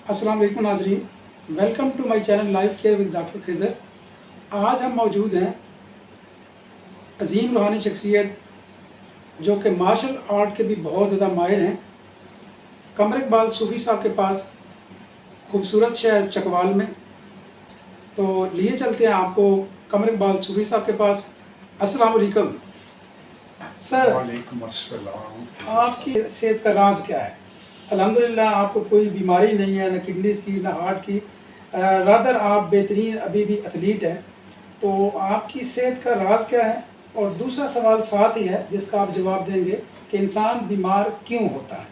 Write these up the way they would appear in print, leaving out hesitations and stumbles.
अस्सलाम वालेकुम नाजरीन, welcome to my channel life care with doctor Khizar. आज हम मौजूद हैं अजीम रूहानी शख्सियत जो कि मार्शल आर्ट के भी बहुत ज़्यादा माहिर हैं, कमर इकबाल सूफ़ी साहब के पास, खूबसूरत शहर चकवाल में। तो लिए चलते हैं आपको कमर इकबाल सूफ़ी साहब के पास। अस्सलाम वालेकुम सर। वालेकुम अस्सलाम। आपकी सेहत का राज क्या है? अल्हम्दुलिल्लाह आपको कोई बीमारी नहीं है, न किडनीज़ की न हार्ट की, रादर आप बेहतरीन अभी भी एथलीट हैं। तो आपकी सेहत का राज क्या है? और दूसरा सवाल साथ ही है जिसका आप जवाब देंगे कि इंसान बीमार क्यों होता है?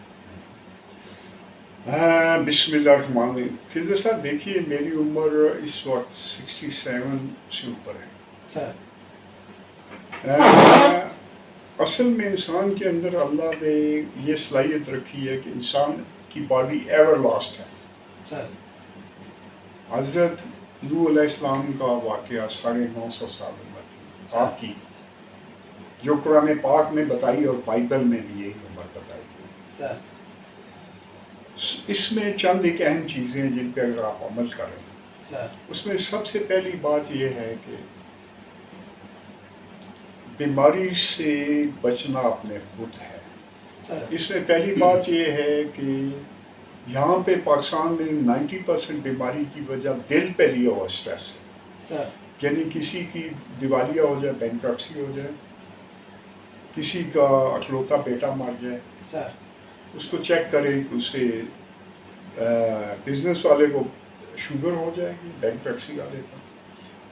बिस्मिल्लाहिर्रहमानिर्रहीम। खिज़र साहब देखिए, मेरी उम्र इस वक्त 67 से ऊपर है। सर असल में इंसान के अंदर अल्लाह ने ये सलाहियत रखी है कि इंसान की बॉडी एवर लास्ट है। सर हज़रत नूह अलैहिस्सलाम का वाक़या 950 साल उम्र थी आपकी, जो कुरान पाक ने बताई और बाइबल में भी यही उम्र बताई गई। सर इसमें चंद एक अहम चीज़ें हैं जिन पर अगर आप अमल करें, सर उसमें सबसे पहली बात यह है कि बीमारी से बचना अपने खुद है। सर इसमें पहली बात यह है कि यहाँ पे पाकिस्तान में 90% बीमारी की वजह दिल पे लिया हुआ स्ट्रेस है। सर यानी किसी की दिवालिया हो जाए, बैंक्रप्सी हो जाए, किसी का अकलौता बेटा मर जाए, सर उसको चेक करें कि उसे बिजनेस वाले को शुगर हो जाएगी, बैंक्रप्सी वाले को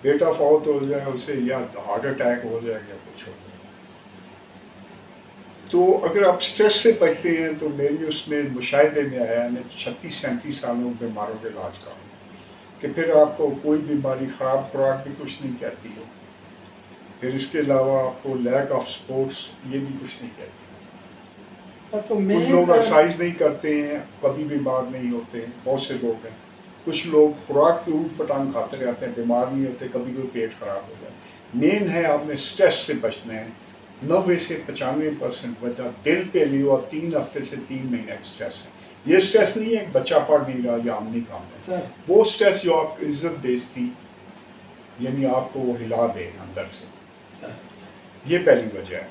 बेटा फौत हो जाए उसे, या हार्ट अटैक हो जाएगा, या कुछ हो जाएगा। तो अगर आप स्ट्रेस से बचते हैं तो मेरी उसमें मुशाहिदे में आया, मैं 36-37 सालों बीमारों के इलाज का हूँ, कि फिर आपको कोई बीमारी, ख़राब खुराक भी कुछ नहीं कहती है, फिर इसके अलावा आपको लैक ऑफ स्पोर्ट्स ये भी कुछ नहीं कहती। सर तो कुछ लोग एक्सरसाइज नहीं करते हैं, कभी बीमार नहीं होते, बहुत से लोग हैं। कुछ लोग खुराक की ऊट पटांग खाते रहते हैं, बीमार नहीं होते, कभी कोई पेट खराब हो जाए। मेन है आपने स्ट्रेस से बचना है। 90 से 95% वजह दिल पे लिया 3 हफ्ते से 3 महीने का स्ट्रेस है। ये स्ट्रेस नहीं है कि बच्चा पढ़ नहीं रहा या आमनी काम है, सर वो स्ट्रेस जो आपको इज्जत बेचती, यानी आपको वो हिला दे अंदर से, सर ये पहली वजह है।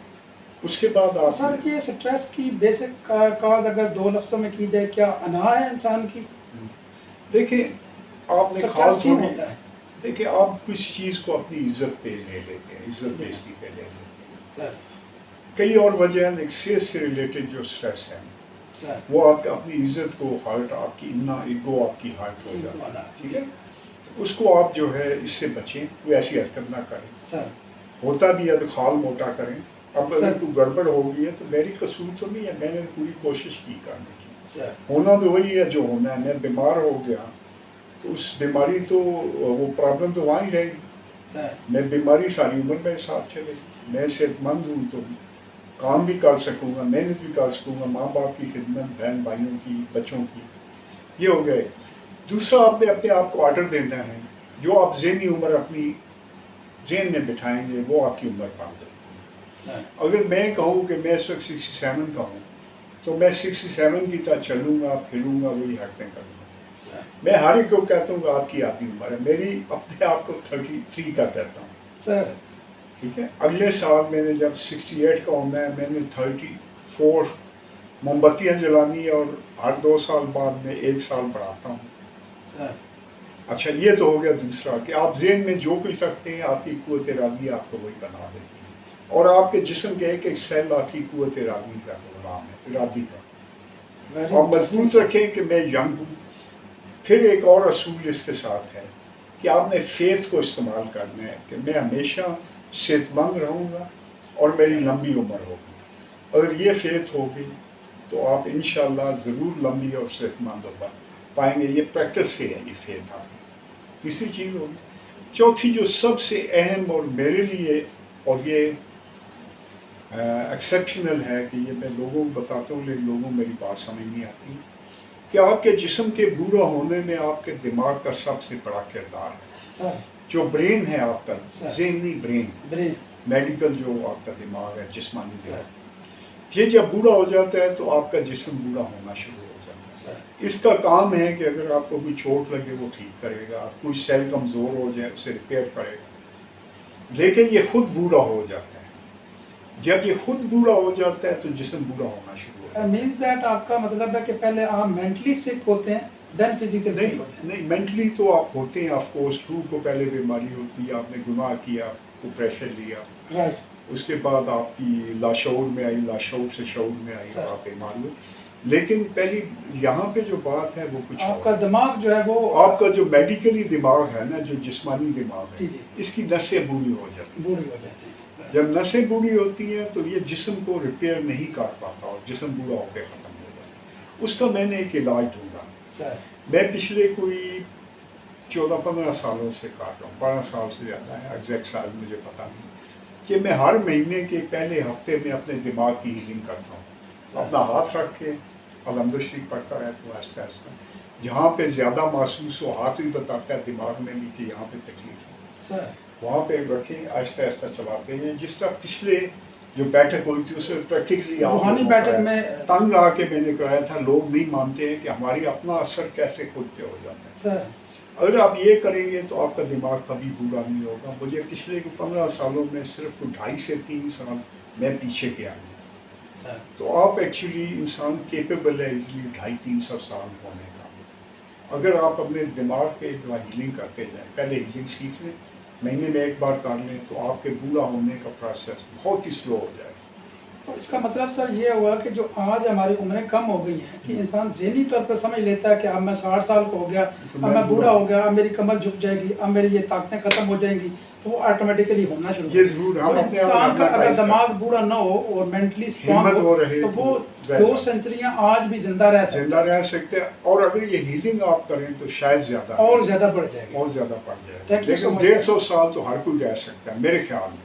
उसके बाद आप सर कि स्ट्रेस की बेसिक काज अगर 2 लफ्ज़ों में की जाए, क्या अना है इंसान की? देखिए, आपने स्ट्रेस खास क्यों थोड़ी, होता है? देखिए आप किसी चीज़ को अपनी इज्जत पे ले लेते हैं, इज्जत बेइज्जती पे ले लेते हैं। सर कई और वजह हैं, सेहत से रिलेटेड जो स्ट्रेस है सर वो आपका अपनी इज्जत को हर्ट, आपकी इन्ना ईगो आपकी हर्ट हो जाता है, ठीक है। तो उसको आप जो है इससे बचें, कोई ऐसी हरकत ना करें। सर होता भी है तो खाल मोटा करें। अब अगर सर। कोई गड़बड़ हो गई है तो मेरी कसूर तो नहीं है, मैंने पूरी कोशिश की करने की। सर होना तो वही है जो होना है। मैं बीमार हो गया तो उस बीमारी तो वो प्रॉब्लम तो वहाँ ही रहेगी। सर मैं बीमारी सारी उम्र मेरे साथ चलेगी। मैं सेहतमंद हूँ तो काम भी कर सकूँगा, मेहनत भी कर सकूँगा, माँ बाप की खिदमत, बहन भाइयों की, बच्चों की। ये हो गए। दूसरा, आपने अपने आप को ऑर्डर देना है। जो आप ज़हनी उम्र अपनी जेन में बिठाएंगे वो आपकी उम्र बन जाएगी। सर अगर मैं कहूँ कि मैं इस वक्त 67 का हूँ तो मैं 67 की तरह चलूँगा, फिरूँगा, वही हरकतें करूँगा। सर मैं हर एक को कहता हूँ कि आपकी आधी उम्र है, मेरी अपने आप को 33 का कहता हूँ, सर ठीक है। अगले साल मैंने जब 68 का होना है, मैंने 34 मोमबत्तियाँ जलानी है और हर 2 साल बाद में 1 साल बढ़ाता हूँ। सर अच्छा, ये तो हो गया दूसरा कि आप ज़हन में जो कुछ रखते हैं आपकी कुव्वत इरादी आपको वही बना देती है, और आपके जिस्म के एक सेल आपकी कुव्वत इरादी का गुलाम है, इरादी का। और मजबूत रखें कि मैं यंग हूँ। फिर एक और असूल इसके साथ है कि आपने फेथ को इस्तेमाल करना है कि मैं हमेशा सेहतमंद रहूँगा और मेरी लंबी उम्र होगी। अगर ये फेथ होगी तो आप इंशाअल्लाह ज़रूर लंबी और सेहतमंद उम्र पाएंगे। ये प्रैक्टिस से है, ये फेथ आती। तीसरी चीज़ होगी। चौथी जो सबसे अहम और मेरे लिए, और ये एक्सेप्शनल है कि ये मैं लोगों को बताता हूँ लेकिन लोगों को मेरी बात समझ नहीं आती, कि आपके जिस्म के बूढ़ा होने में आपके दिमाग का सबसे बड़ा किरदार है। सर जो ब्रेन है आपका, सर। ज़हनी ब्रेन, ब्रेन मेडिकल जो आपका दिमाग है, जिस्मानी सर। दिमाग, ये जब बूढ़ा हो जाता है तो आपका जिस्म बूढ़ा होना शुरू हो जाता है। सर इसका काम है कि अगर आपको कोई चोट लगे वो ठीक करेगा, कोई सेल कमज़ोर हो जाए उसे रिपेयर करेगा, लेकिन ये खुद बूढ़ा हो जाता है। जब ये खुद बूढ़ा हो जाता है तो जिस्म बूढ़ा होना शुरू हो जाता मीन्स दैट आपका मतलब है कि पहले आप मेंटली सिक होते हैं देन फिजिकल है। सिक होते हैं। नहीं, मेंटली तो आप होते हैं, ऑफ कोर्स। रूह को पहले बीमारी होती है, आपने गुनाह किया, को प्रेशर लिया, राइट, उसके बाद आपकी लाशऊर में आई, लाशऊर से शऊर में आई सर। और आप बीमार हुए। लेकिन पहली यहाँ पे जो बात है वो कुछ आपका और है। दिमाग जो है वो आपका जो मेडिकली दिमाग है ना, जो जिस्मानी दिमाग जी है, जी इसकी नसें बूढ़ी हो जाती हैं। बूढ़ी हो जाती है। जब नसें बूढ़ी होती हैं तो ये जिस्म को रिपेयर नहीं कर पाता और जिस्म बूढ़ा होकर ख़त्म हो जाता है। उसका मैंने एक इलाज ढूंढा। सर मैं पिछले कोई 14-15 सालों से कर रहा हूँ, 12 साल से ज़्यादा है, एग्जैक्ट साल मुझे पता नहीं, कि मैं हर महीने के पहले हफ्ते में अपने दिमाग की हीलिंग करता हूँ। अपना हाथ रख के अलहम्दुलिल्लाह शरीफ पढ़ता रहता हूँ आहिस्ता आहिस्ता। जहाँ पे ज़्यादा महसूस हो, हाथ भी बताता है दिमाग में भी कि यहाँ पे तकलीफ है, सर वहाँ पे रखें, आहिस्ता आहिस्ता चलाते हैं। जिस तरह पिछले जो बैठक हुई थी उसमें प्रैक्टिकली रूहानी बैठक में तंग आके मैंने कराया था। लोग नहीं मानते हैं कि हमारी अपना असर कैसे खुद पे हो जाता है। सर अगर आप ये करेंगे तो आपका दिमाग कभी बूढ़ा नहीं होगा। मुझे पिछले 15 सालों में सिर्फ 2.5 से 3 साल मैं पीछे गया हूँ। सर तो आप एक्चुअली इंसान केपेबल है इसलिए 250-300 साल होने का। अगर आप अपने दिमाग पे हीलिंग करते जाएं, पहले हीलिंग सीख लें, महीने में एक बार कर लें, तो आपके बूढ़ा होने का प्रोसेस बहुत ही स्लो हो जाएगा। तो इसका मतलब सर ये हुआ कि जो आज हमारी उम्रें कम हो गई हैं कि इंसान ज़हनी तौर पर समझ लेता है कि अब मैं 60 साल का हो गया, तो अब मैं मैं बूढ़ा बूढ़ा हो गया, अब मेरी कमर झुक जाएगी, अब मेरी ये ताकतें ख़त्म हो जाएंगी, तो वो ऑटोमेटिकली होना शुरू ये ज़रूर हम तो अपने आप इंसान का अगर recognize दिमाग बूढ़ा ना हो और मेंटली स्ट्रांग हिम्मत हो हो रहे तो तो वो रह 2 जाए। सेंचुरियां आज भी जिंदा रह सकते जिंदा रह सकते हैं। और अगर ये हीलिंग आप करें तो शायद ज़्यादा हैं और ज़्यादा बढ़ जाएगी। और ज़्यादा बढ़ जाएगा। Thank you so लेकिन much, 150 साल तो हर कोई रह सकता है मेरे ख्याल में।